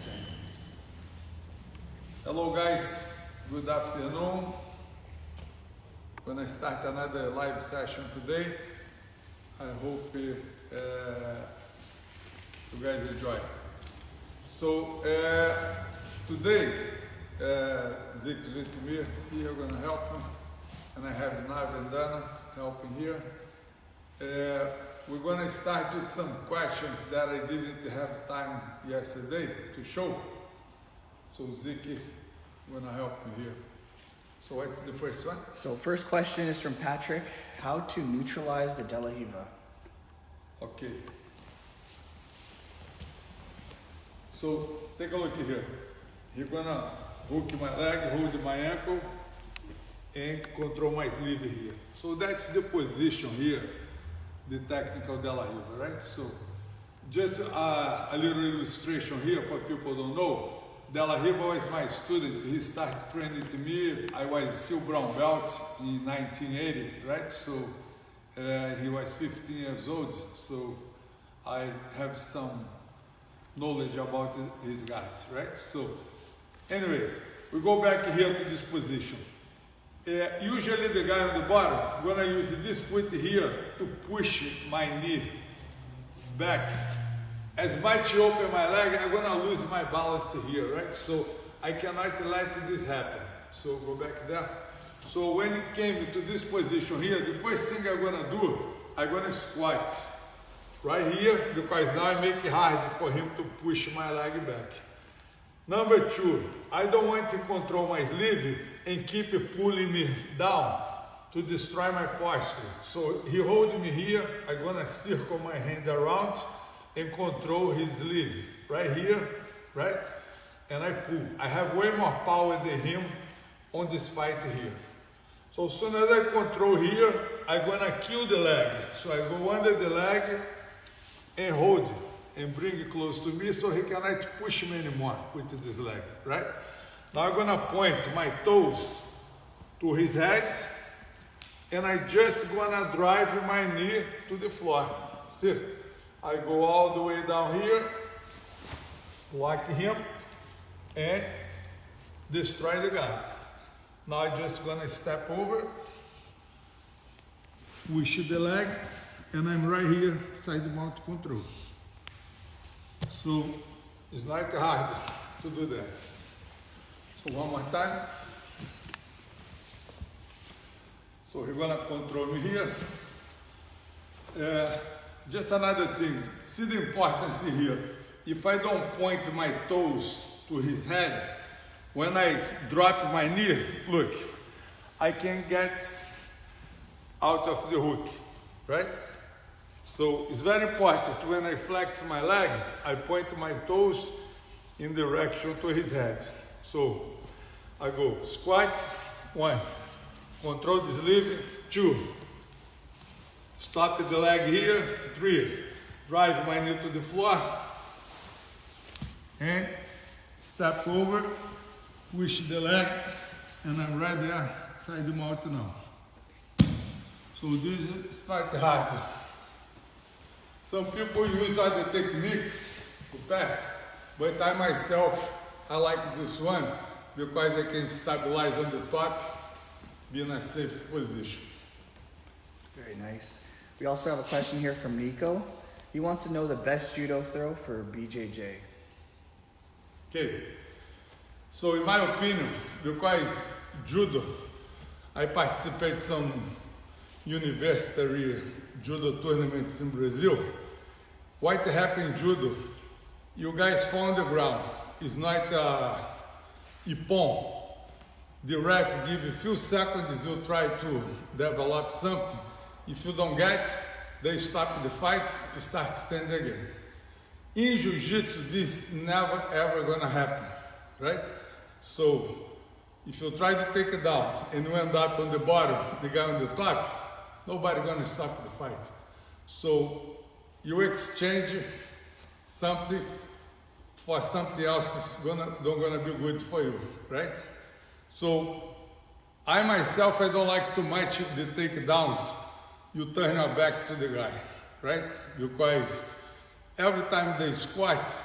thing. Hello guys, good afternoon. Gonna start another live session today. I hope you guys enjoy. So today, Zeke is with me here, gonna help me, and I have Nav and Dana helping here. We're gonna start with some questions that I didn't have time yesterday to show. So Zeke gonna help me here. So what's the first one? So first question is from Patrick. How to neutralize the De La Riva? Okay. So take a look here. You're gonna hook my leg, hold my ankle, and control my sleeve here. So that's the position here, the technical De La Riva, right? So just a little illustration here for people who don't know. De La Riva was my student. He started training to me. I was still brown belt in 1980, right? So he was 15 years old. So I have some knowledge about his gut, right? So anyway, we go back here to this position. Usually the guy on the bottom, I'm gonna use this foot here to push my knee back. As much open my leg, I'm gonna lose my balance here, right? So I cannot let this happen. So go back there. So when it came to this position here, the first thing I'm gonna do, I'm gonna squat right here, because now I make it hard for him to push my leg back. Number two, I don't want to control my sleeve and keep pulling me down to destroy my posture. So he holds me here, I'm gonna circle my hand around and control his sleeve right here, right? And I pull. I have way more power than him on this fight here. So as soon as I control here, I'm gonna kill the leg. So I go under the leg and hold it and bring it close to me so he cannot push me anymore with this leg, right? Now I'm gonna point my toes to his head and I just gonna drive my knee to the floor. See? I go all the way down here, lock him, and destroy the guard. Now I'm just gonna step over, push the leg, and I'm right here, side mount control. So it's not hard to do that. So one more time. So he's gonna control me here. Just another thing, see the importance here. If I don't point my toes to his head, when I drop my knee, look, I can get out of the hook, right? So it's very important when I flex my leg, I point my toes in direction to his head. So I go squat, 1, control the sleeve, 2, stop the leg here, 3, drive my knee to the floor, and step over, push the leg, and I'm right there, side mount now. So this is not hard. Some people use other techniques to pass, but I myself, I like this one because I can stabilize on the top, be in a safe position. Very nice. We also have a question here from Nico. He wants to know the best judo throw for BJJ. Okay, so in my opinion, because judo, I participate some university judo tournaments in Brazil. What happened in judo, you guys fall on the ground. It's not ippon. The ref give you a few seconds, they'll try to develop something. If you don't get, they stop the fight, you start standing again. In Jiu-Jitsu, this never ever gonna happen, right? So, if you try to take it down and you end up on the bottom, the guy on the top, nobody gonna stop the fight. So, you exchange something for something else that's not gonna be good for you, right? So, I myself, I don't like too much the takedowns. You turn your back to the guy, right? Because every time they squat,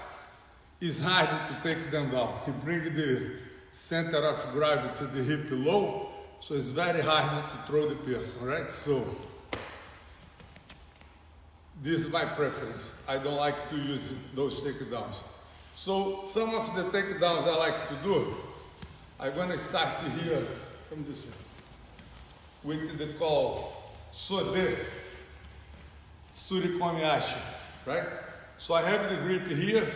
it's hard to take them down. You bring the center of gravity to the hip low, so it's very hard to throw the person, right? So this is my preference. I don't like to use those takedowns. So some of the takedowns I like to do, I'm gonna start here, come this way, with the call Soares, Surikomiashi, right? So I have the grip here,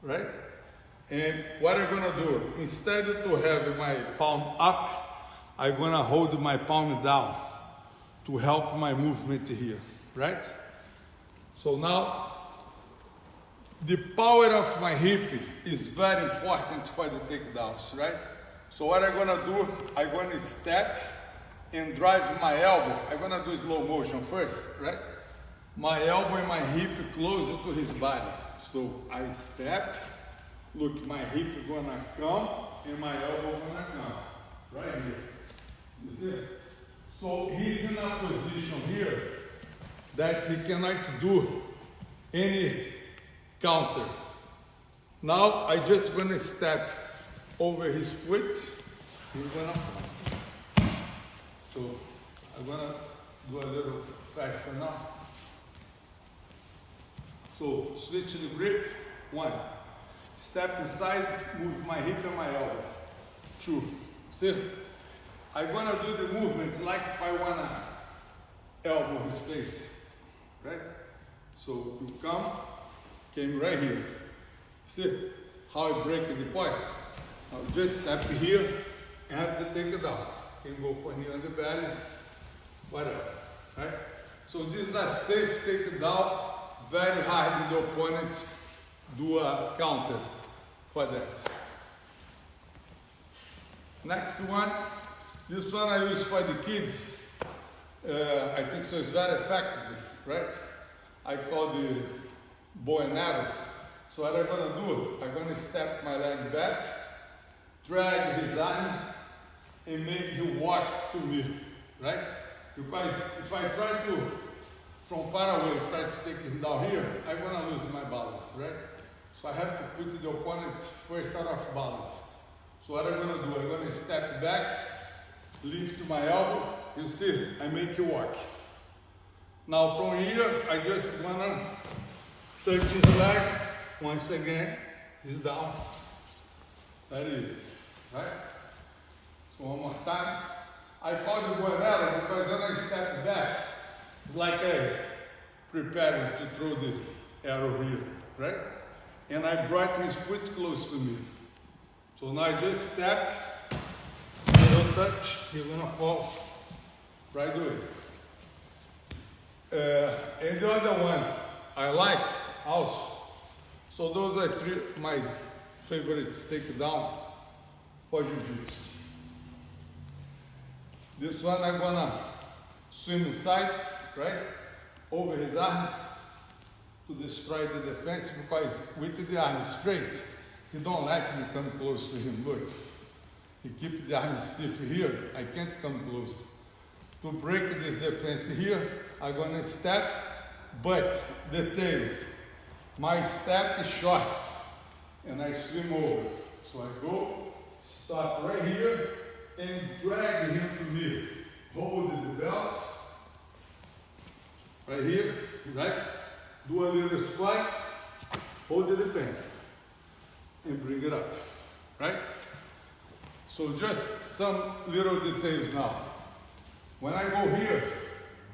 right? And what I'm gonna do, instead to have my palm up, I'm gonna hold my palm down to help my movement here, right? So now, the power of my hip is very important for the takedowns, right? So what I'm gonna do, I'm gonna step and drive my elbow. I'm gonna do slow motion first, right? My elbow and my hip closer to his body. So I step, look, my hip gonna come and my elbow gonna come, right here. You see? So he's in a position here that he cannot do any counter. Now I just gonna step over his foot. He's gonna fall. So I'm gonna do a little faster now. So switch the grip. 1. Step inside, move my hip and my elbow. 2. See? I'm gonna do the movement like if I wanna elbow his face. Right? So you came right here. See how I break the poise? I'll just step here and have to take it down. Can go for knee on the belly, whatever. Right? So this is a safe takedown. Very hard the opponents do a counter for that. Next one. This one I use for the kids. I think so it's very effective, right? I call the bow and arrow. So what I'm gonna do, I'm gonna step my leg back, drag his arm, and make him walk to me, right? Because if I try to, from far away, try to take him down here, I'm gonna lose my balance, right? So I have to put the opponent first out of balance. So what I'm gonna do, I'm gonna step back, lift my elbow, you see, I make you walk. Now from here, I just wanna touch his leg, once again, he's down. That is, right? So one more time. I call the bow and arrow because when I step back, it's like I preparing to throw the arrow here, right? And I brought his foot close to me. So now I just step, little touch, he's gonna fall right away. And the other one I like also. So those are three my favorites takedown for jiu-jitsu. This one I'm gonna swim inside, right? Over his arm to destroy the defense because with the arm straight, he don't let me come close to him. Look, he keep the arm stiff here. I can't come close. To break this defense here, I'm gonna step, but the tail. My step is short, and I swim over. So I go, stop right here, and drag him to me. Hold the belt, right here, right? Do a little squat, hold the pen, and bring it up, right? So just some little details now. When I go here,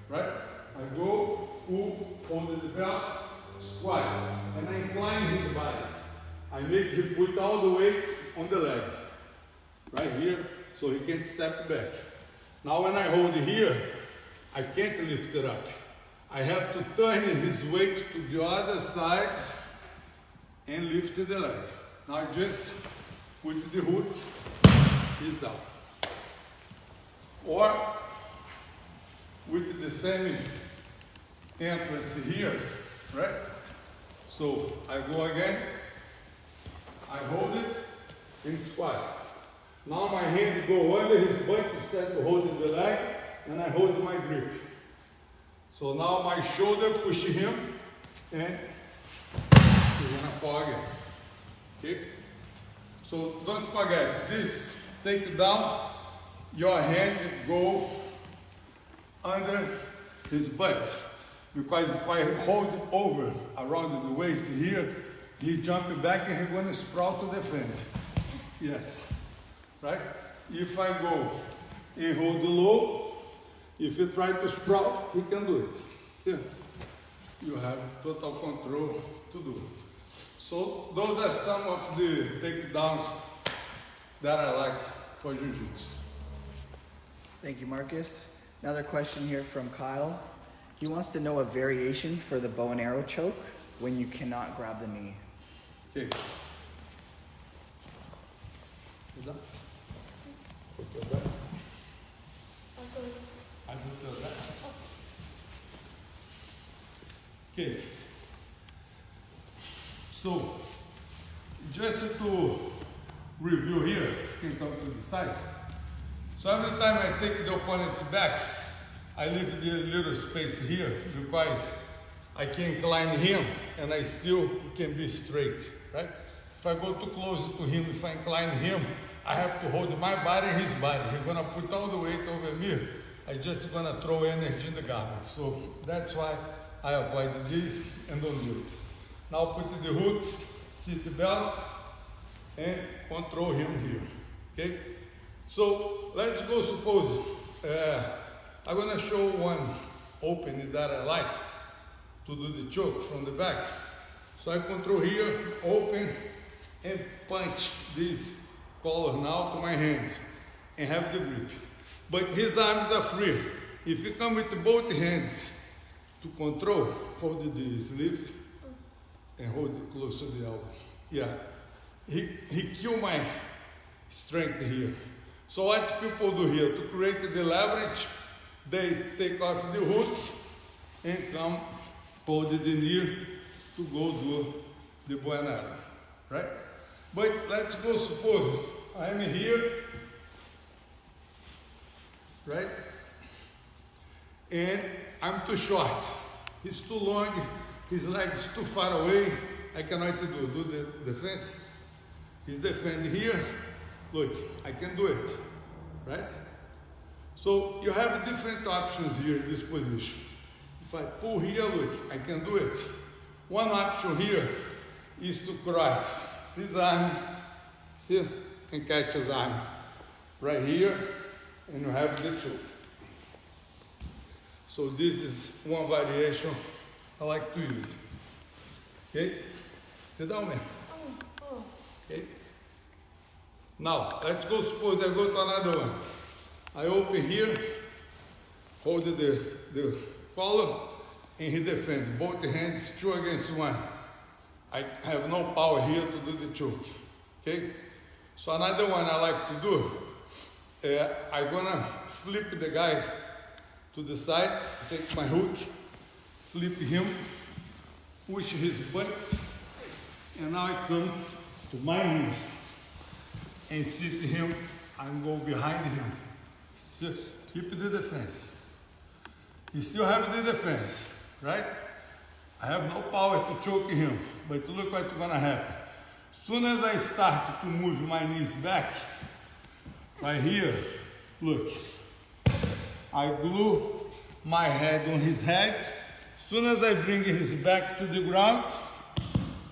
right? I go, pull, hold the belt, squat, and I incline his body. I make him put all the weights on the leg, right here, so he can't step back. Now when I hold here, I can't lift it up. I have to turn his weight to the other side and lift the leg. Now I just put the hook, he's down. Or with the same entrance here, right? So I go again, I hold it, and squat. Now my hand go under his butt instead of holding the leg, and I hold my grip. So now my shoulder push him, and he's gonna fall again. Okay? So don't forget, this take down, your hands go under his butt. Because if I hold it over around the waist here, he jump back and he's gonna sprout to defend. Yes, right? If I go and hold low, if you try to sprout, he can do it. See? You have total control to do it. So those are some of the takedowns that I like for Jiu-Jitsu. Thank you, Marcus. Another question here from Kyle. He wants to know a variation for the bow and arrow choke when you cannot grab the knee. Okay. Is that? Put your back. I put your back. Okay. So, just to review here, if you can come to the side. So every time I take the opponent's back, I leave the little space here because I can incline him and I still can be straight, right? If I go too close to him, if I incline him, I have to hold my body and his body. He's gonna put all the weight over me. I just gonna throw energy in the garment. So that's why I avoid this and don't do it. Now put the hooks, seat belts, and control him here, okay? So let's go suppose, I'm gonna show one opening that I like to do the choke from the back. So I control here, open, and punch this collar now to my hand and have the grip. But his arms are free. If you come with both hands to control, hold the sleeve and hold it close to the elbow. Yeah, he killed my strength here. So what people do here, to create the leverage, they take off the hook and come hold the knee to go do the bow and arrow, right? But let's go suppose I'm here, right? And I'm too short. He's too long, his legs too far away. I cannot do the defense. He's defending here. Look, I can do it, right? So you have different options here in this position. If I pull here, look, I can do it. One option here is to cross his arm, see, and catch his arm right here, and you have the choke. So this is one variation I like to use. Okay? Sit down, man. Okay? Now, let's go, suppose I go to another one. I open here, hold the collar, and he defends. Both hands, 2 against 1. I have no power here to do the choke. Okay? So another one I like to do, I'm gonna flip the guy to the sides, take my hook, flip him, push his butt, and now I come to my knees and sit him and go behind him. So keep the defense. You still have the defense, right? I have no power to choke him, but look what's gonna happen. As soon as I start to move my knees back, right here, look, I glue my head on his head. As soon as I bring his back to the ground,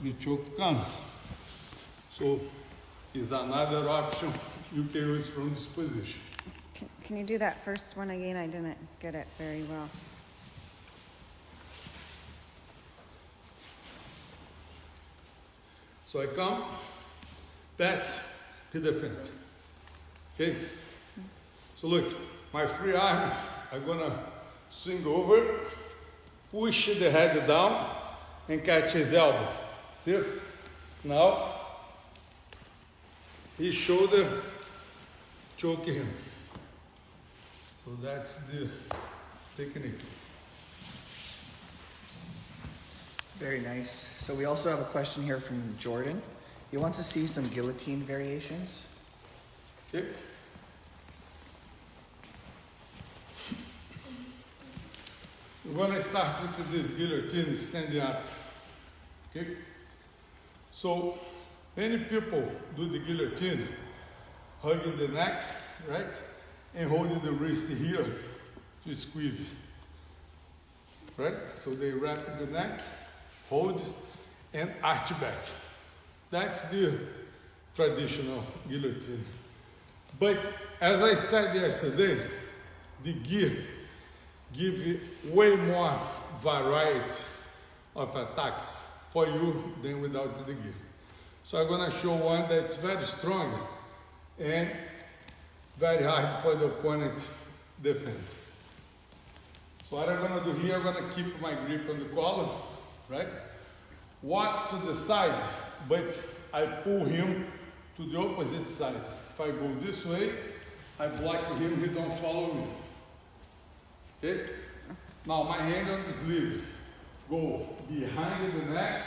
the choke comes. So is another option you can use from this position. Can you do that first one again? I didn't get it very well. So I come, pass, he defend. Okay? So look, my free arm, I'm gonna swing over, push the head down, and catch his elbow. See? Now, his shoulder, choke him. So that's the technique. Very nice. So we also have a question here from Jordan. He wants to see some guillotine variations. Okay? We're going to start with this guillotine standing up. Okay? So, Many people do the guillotine, hugging the neck, right? And holding the wrist here to squeeze, right? So they wrap the neck, hold, and arch back. That's the traditional guillotine. But as I said yesterday, the gi gives you way more variety of attacks for you than without the gi. So I'm going to show one that's very strong and very hard for the opponent to defend. So what I'm going to do here, I'm going to keep my grip on the collar, right? Walk to the side, but I pull him to the opposite side. If I go this way, I block him, he don't follow me. Okay? Now my hand on the sleeve, go behind the neck,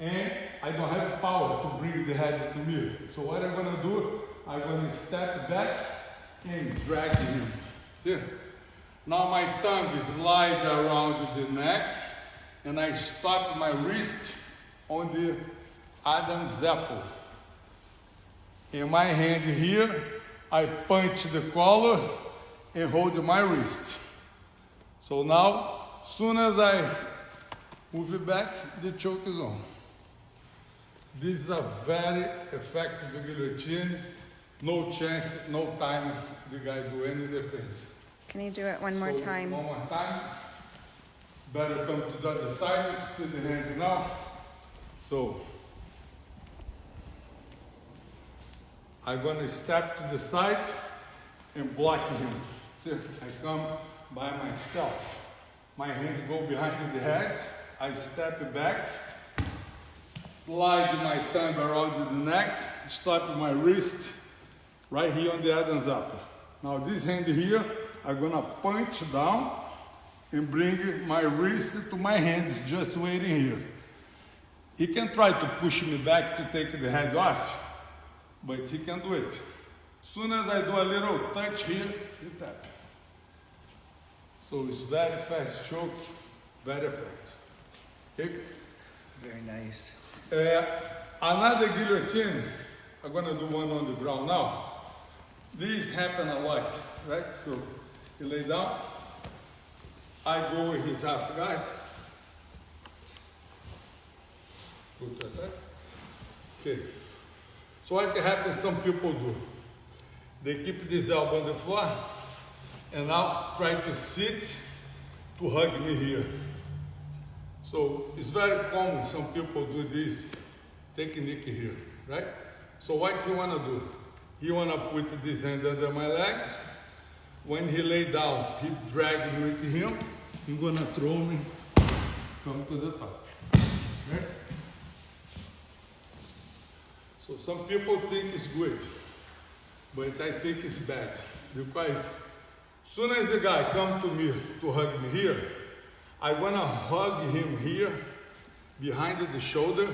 and I don't have power to bring the head to me. So what I'm going to do, I'm going to step back and drag him. See? Now my thumb slide around the neck, and I stop my wrist on the Adam's apple. In my hand here, I punch the collar and hold my wrist. So now, as soon as I move it back, the choke is on. This is a very effective guillotine. No chance, no time the guy do any defense. Can you do it one more time? One more time. Better come to the other side to see the hand now. So, I'm going to step to the side and block him. See, I come by myself. My hand go behind the head. I step back, slide my thumb around the neck, stop my wrist right here on the Adam's apple. Now this hand here, I'm going to punch down and bring my wrist to my hands, just waiting here. He can try to push me back to take the head off, but he can do it. As soon as I do a little touch here, he tap. So it's very fast choke, very effective. Okay? Very nice. Another guillotine, I'm going to do one on the ground now. These happen a lot, right? So he lay down, I go with his half guard. Go to the side. Okay. So what happens, some people do. They keep this elbow on the floor and now try to sit to hug me here. So it's very common, some people do this technique here, right? So what he want to do? He want to put this hand under my leg. When he lay down, he drag me with him. He's going to throw me, come to the top. Right? So some people think it's good, but I think it's bad. Because as soon as the guy come to me to hug me here, I'm going to hug him here, behind the shoulder,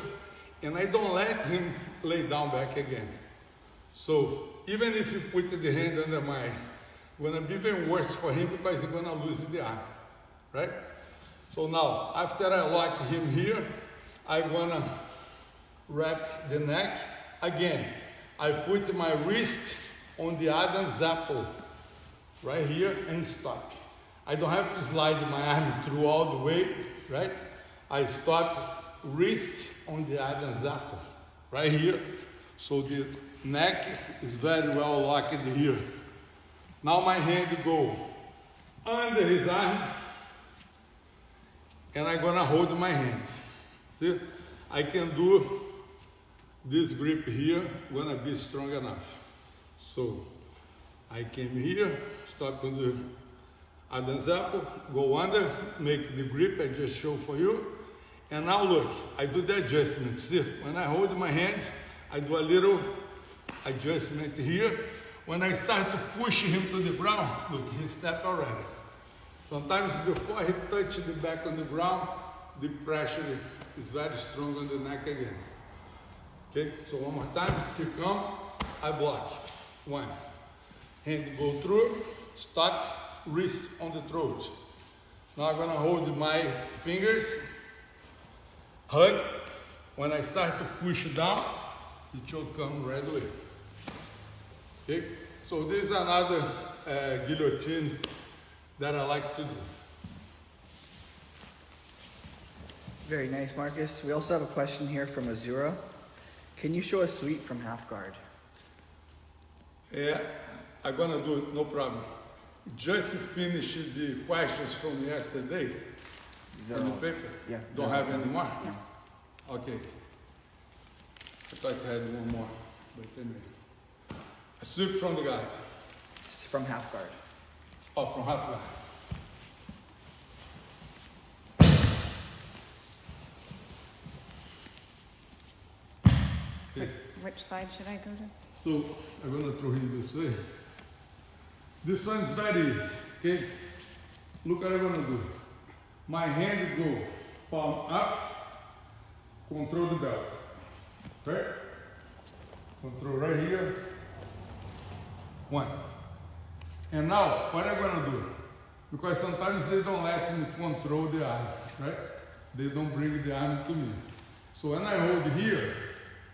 and I don't let him lay down back again. So even if you put the hand under my, it's going to be even worse for him because he's going to lose the arm, right? So now, after I lock him here, I'm going to wrap the neck. Again, I put my wrist on the Adam's apple, right here, and stop. I don't have to slide my arm through all the way, right? I stop wrist on the Adam's apple, right here. So the neck is very well locked here. Now my hand go under his arm, and I'm gonna hold my hands. See, I can do this grip here, gonna be strong enough. So I came here, stop on the Adam's apple, go under, make the grip I just showed for you. And now look, I do the adjustment. See, when I hold my hand, I do a little adjustment here. When I start to push him to the ground, look, he stepped already. Sometimes before he touches the back on the ground, the pressure is very strong on the neck again. Okay, so one more time, you come, I block. One, hand go through, stop, wrist on the throat. Now I'm gonna hold my fingers, hug, when I start to push down, the choke comes right away. Okay? So this is another guillotine that I like to do. Very nice, Marcus. We also have a question here from Azura. Can you show a sweep from half guard? Yeah, I'm gonna do it, no problem. Just finish the questions from yesterday on the paper. Yeah. Don't have any more? No. Okay. I thought I had one more, but anyway. A sweep from the guard. It's from half guard. Oh, from half guard. Okay. Which side should I go to? So I'm gonna throw him this way. This one's very easy, okay? Look what I'm gonna do. My hand go palm up, control the belt, right? Control right here. One. And now, what I'm gonna do? Because sometimes they don't let me control the arm, right? They don't bring the arm to me. So when I hold here,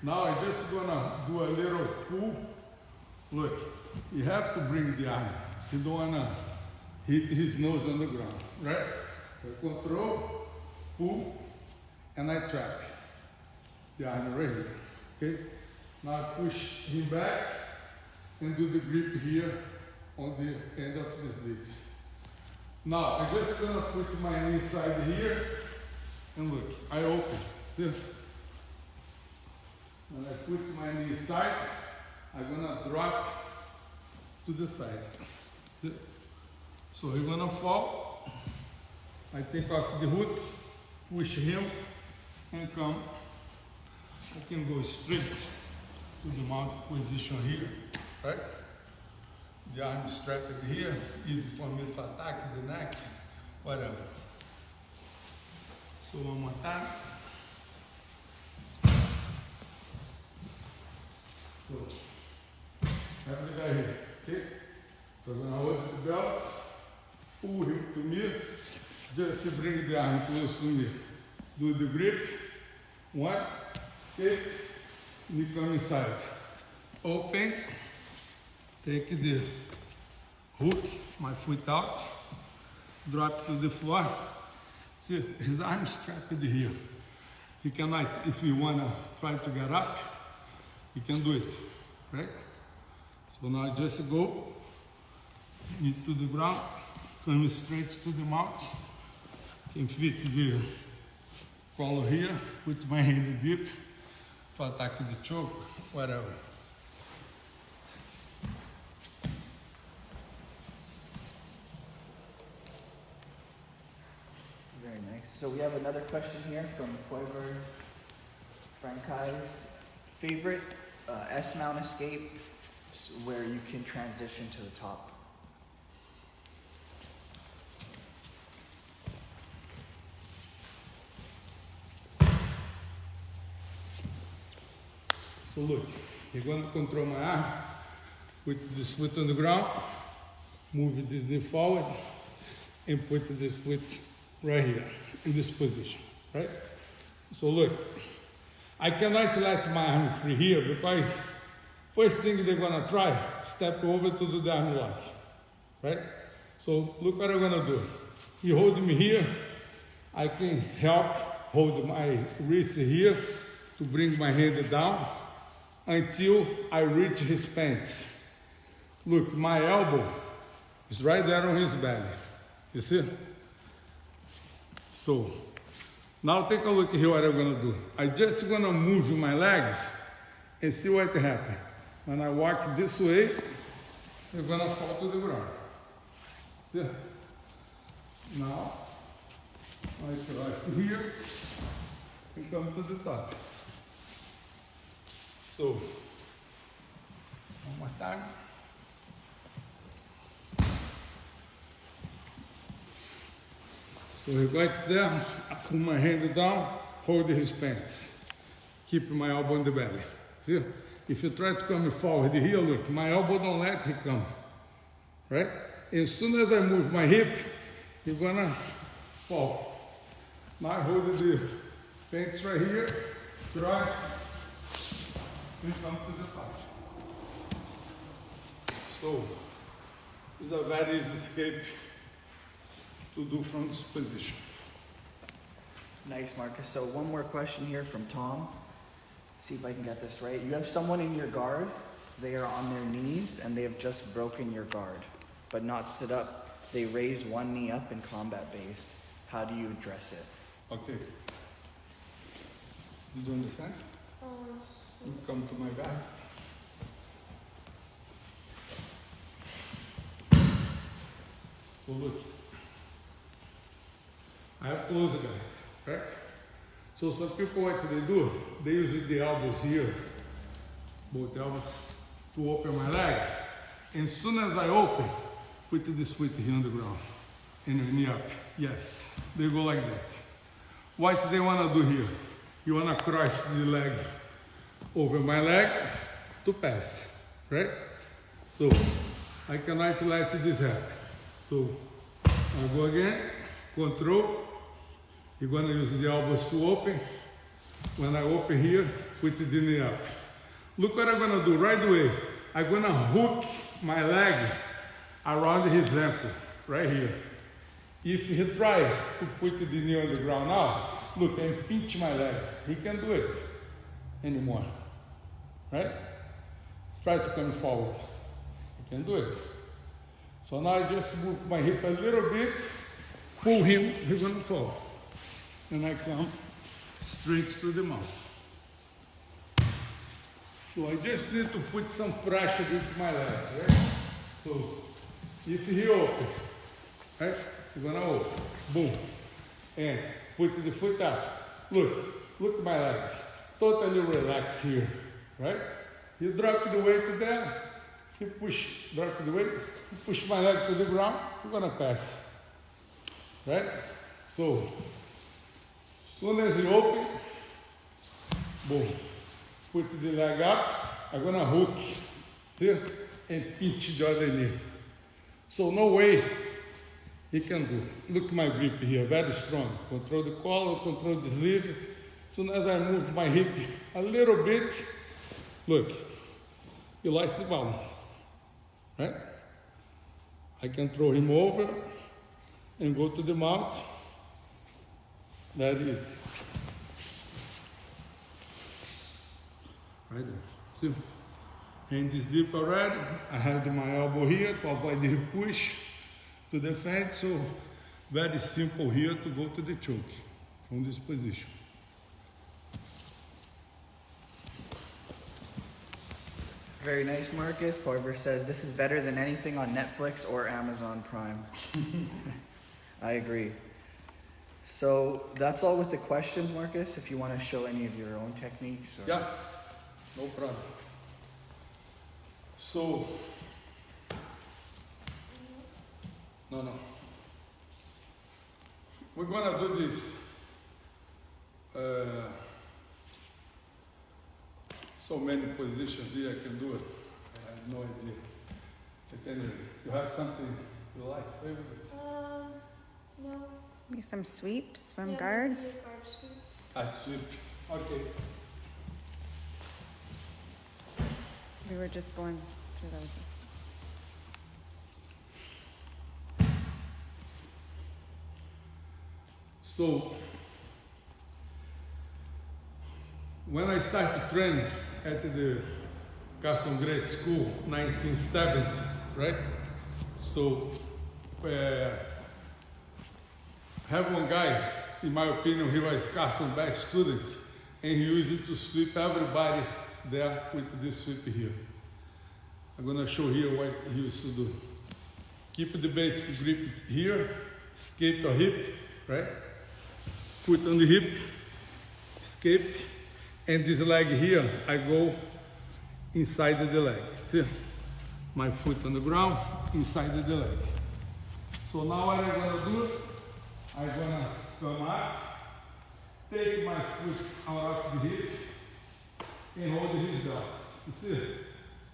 now I'm just gonna do a little pull. Look, you have to bring the arm. You don't wanna hit his nose on the ground, right? I control, pull, and I trap the arm right here, okay? Now I push him back and do the grip here on the end of the sleeve. Now I'm just gonna put my knee side here and look, I open, see? When I put my knee side, I'm gonna drop to the side. See? So he's gonna fall. I take off the hook, push him, and come. I can go straight to the mount position here, right? The arm strapped here, easy for me to attack the neck, whatever. So one more time. So, have the guy here, okay? So I'm gonna hold the belt, pull him to me, just bring the arm close to me. Do the grip, one, escape, knee come inside. Open, take the hook, my foot out, drop to the floor. See, his arm strapped here. He cannot, if you wanna try to get up, you can do it, right? So now just go, knee to the ground, come straight to the mouth, can fit the collar here, put my hand deep to attack the choke, whatever. Very nice. So we have another question here from Koiver Frankai's. Favorite S-mount escape where you can transition to the top? So look, you're gonna control my arm, put this foot on the ground, move this knee forward, and put this foot right here, in this position, right? So look, I cannot let my arm free here because first thing they're gonna try, step over to do the arm lock, right? So look what I'm gonna do. You hold me here, I can help hold my wrist here to bring my hand down until I reach his pants. Look, my elbow is right there on his belly, you see? So, now take a look here what I'm gonna do. I'm just gonna move my legs and see what happens. When I walk this way, you're gonna fall to the ground. See? Now, I cross here and come to the top. So, one more time. So right there, I put my hand down, hold his pants. Keep my elbow on the belly. See? If you try to come forward here, look, my elbow don't let him come. Right? As soon as I move my hip, you're gonna fall. Now I hold the pants right here, cross, we come to the top. So, it's a very easy escape to do from this position. Nice, Marcus. So one more question here from Tom. See if I can get this right. You have someone in your guard. They are on their knees and they have just broken your guard, but not stood up. They raise one knee up in combat base. How do you address it? Okay. Did you understand? You come to my back. So look, I have close guys, right? So some people, what they do, they use the elbows here, both elbows, to open my leg. And as soon as I open, put this foot here on the ground and your knee up. Yes, they go like that. What they want to do here? You want to cross the leg over my leg to pass, right? So I cannot let this happen. So I'll go again, control. You're going to use the elbows to open. When I open here, put the knee up. Look what I'm going to do right away. I'm going to hook my leg around his ankle, right here. If he try to put the knee on the ground now, look, and pinch my legs. He can't do it anymore, right? Try to come forward. He can do it. So now I just move my hip a little bit, pull him, he's going to fall. And I come straight to the mouth. So I just need to put some pressure into my legs, right? So if he open, right? You're going to open, boom. And put the foot up. Look at my legs. Totally relaxed here, right? You drop the weight there, you push, drop the weight, you push my leg to the ground, you're going to pass, right? So, as soon as you open, boom, put the leg up, I'm going to hook, see, and pinch the other knee. So no way he can do. Look my grip here, very strong. Control the collar, control the sleeve. As soon as I move my hip a little bit, look, you lost the balance, right? I can throw him over and go to the mouth. That is. Right there. See? Hand is deep already. I have my elbow here to avoid the push to defend. So very simple here to go to the choke from this position. Very nice, Marcus. Porver says this is better than anything on Netflix or Amazon Prime. I agree. So that's all with the questions, Marcus. If you want to show any of your own techniques. Or... Yeah, no problem. So, no. We're gonna do this. So many positions here I can do it. I have no idea. But anyway, you have something you like, favorite? No. Maybe some sweeps from guard. Sweep. Okay. We were just going through those. So, when I started training at the Carson Grace School, 1970, right? So, have one guy, in my opinion, he was Carson's best student, and he used it to sweep everybody there with this sweep here. I'm gonna show here what he used to do. Keep the basic grip here, escape your hip, right? Foot on the hip, escape, and this leg here, I go inside the leg. See? My foot on the ground, inside the leg. So now what I'm gonna do, I'm gonna come up, take my foot out of the hip, and hold his belt. You see?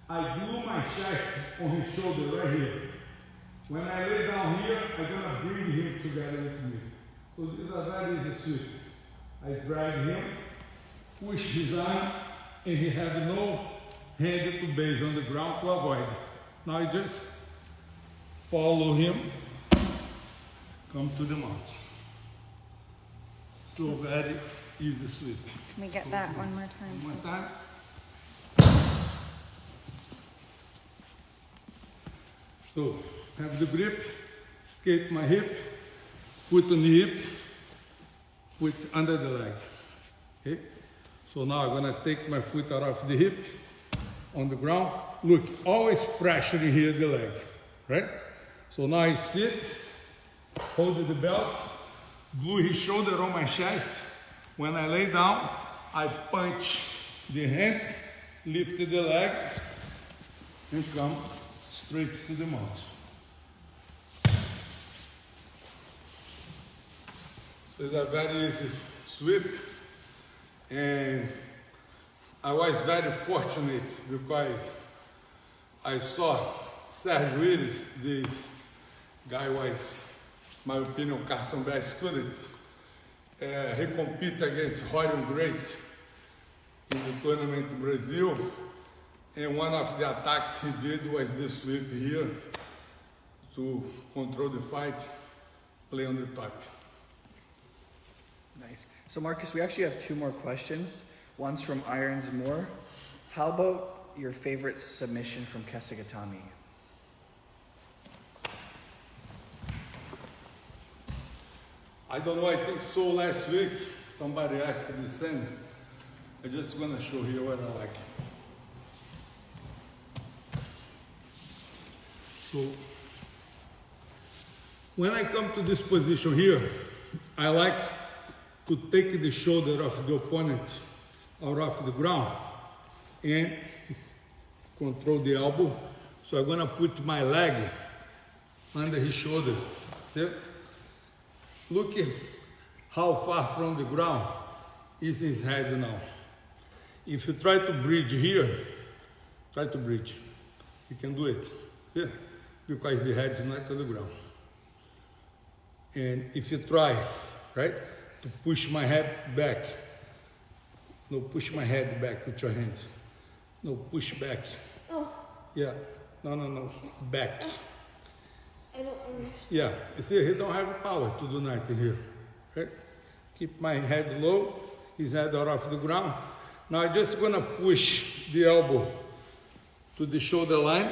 I glue my chest on his shoulder right here. When I lay down here, I'm gonna bring him together with me. So this is a very easy sweep. I drag him push his arm, and he have no hand to base on the ground to avoid. Now you just follow him, come to the mount. So very easy sweep. Can we get that one more time? One more time. So have the grip, skate my hip, foot on the hip, foot under the leg. Okay? So now I'm gonna take my foot out of the hip on the ground. Look, always pressuring here the leg, right? So now I sit, hold the belt, glue his shoulder on my chest. When I lay down, I punch the hands, lift the leg, and come straight to the mount. So it's a very easy sweep, and I was very fortunate because I saw Sergio Iris, this guy was, in my opinion, Carson best student. He competed against Rorion Grace in the tournament in Brazil, and one of the attacks he did was this sweep here to control the fight, play on the top. Nice. So Marcus, we actually have two more questions. One's from Irons Moore. How about your favorite submission from Kesagatami? I don't know, I think so last week, somebody asked the same. I'm just gonna show you what I like. So, when I come to this position here, I like to take the shoulder of the opponent out of the ground and control the elbow. So I'm gonna put my leg under his shoulder. See? Look at how far from the ground is his head now. If you try to bridge here, try to bridge. You can do it. See? Because the head is not on the ground. And if you try, right, to push my head back. No, push my head back with your hands. No, push back. Oh, Yeah. No. Back. I don't understand. Yeah, you see, he don't have power to do nothing here. Right? Keep my head low, his head out of the ground. Now I'm just gonna push the elbow to the shoulder line,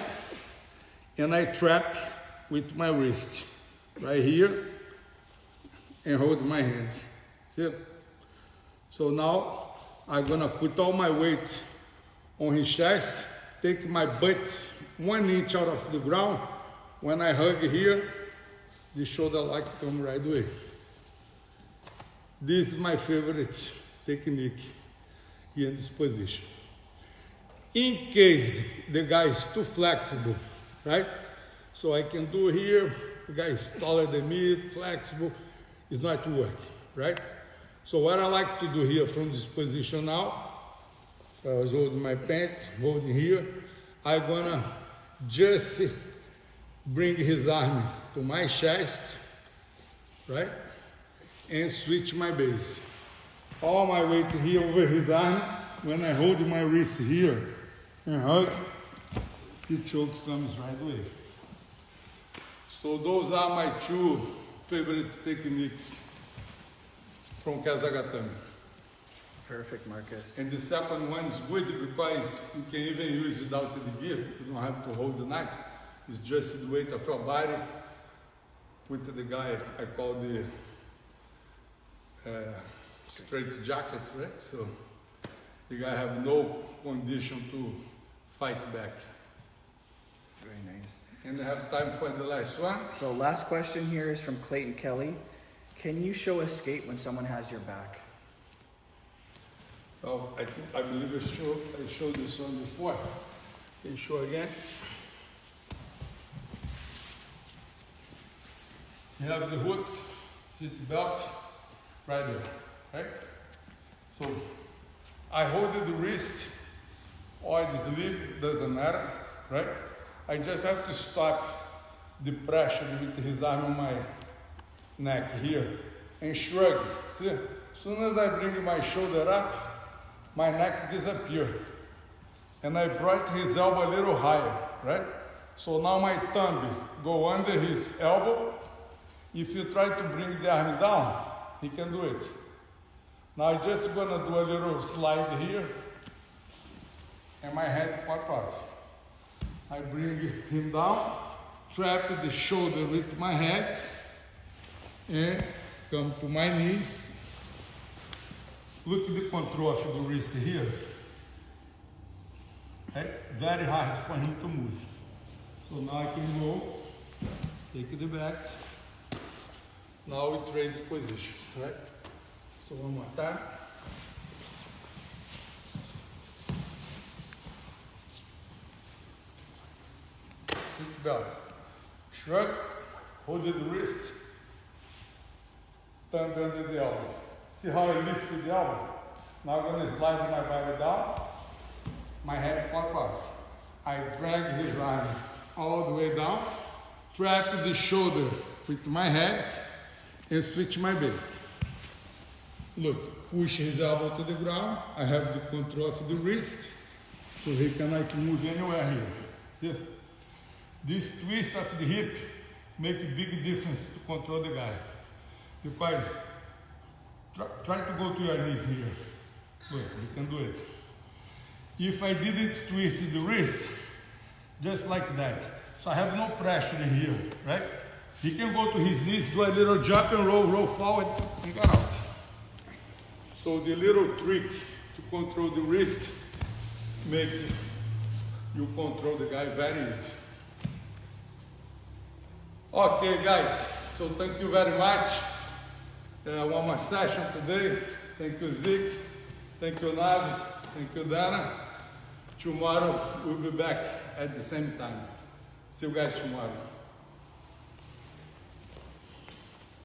and I trap with my wrist right here and hold my hand. See? So now I'm gonna put all my weight on his chest, take my butt 1 inch out of the ground. When I hug here, the shoulder lock comes right away. This is my favorite technique here in this position. In case the guy is too flexible, right? So I can do here, the guy is taller than me, flexible, it's not working, right? So what I like to do here from this position now, so I was holding my pant, holding here, I'm gonna just bring his arm to my chest, right? And switch my base. All my weight here over his arm. When I hold my wrist here and hug, the choke comes right away. So those are my two favorite techniques from Kesagatami. Perfect, Marcus. And the second one is good because you can even use without the gear. You don't have to hold the knife. It's just the weight of your body with the guy I call the straight jacket, right? So the guy have no condition to fight back. Very nice. And I have time for the last one. So last question here is from Clayton Kelly. Can you show a skate when someone has your back? Oh, I believe I showed this one before. Can you show again? You have the hooks, seat belt, right there, right? So I hold the wrist or the sleeve, doesn't matter, right? I just have to stop the pressure with his arm on my neck here and shrug. See, as soon as I bring my shoulder up, my neck disappeared. And I brought his elbow a little higher, right? So now my thumb go under his elbow. If you try to bring the arm down, he can do it. Now I'm just gonna do a little slide here, and my head pop off. I bring him down, trap the shoulder with my head, and come to my knees. Look at the control of the wrist here. It's very hard for him to move. So now I can go, take it back. Now we trade the positions, right? So one more time. Seat belt. Shrug, hold the wrist, thumb under the elbow. See how I lifted the elbow? Now I'm going to slide my body down, my head pop off. I drag his arm all the way down, trap the shoulder with my head, and switch my base. Look, push his elbow to the ground. I have the control of the wrist, so he cannot move anywhere here. See? This twist of the hip make a big difference to control the guy. Because try to go to your knees here. Look, you can do it. If I didn't twist the wrist, just like that, so I have no pressure in here, right? He can go to his knees, do a little jump and roll forward, and get out. So the little trick to control the wrist make you control the guy very easy. Okay, guys, so thank you very much. One more session today. Thank you, Zeke. Thank you, Navi. Thank you, Dana. Tomorrow we'll be back at the same time. See you guys tomorrow.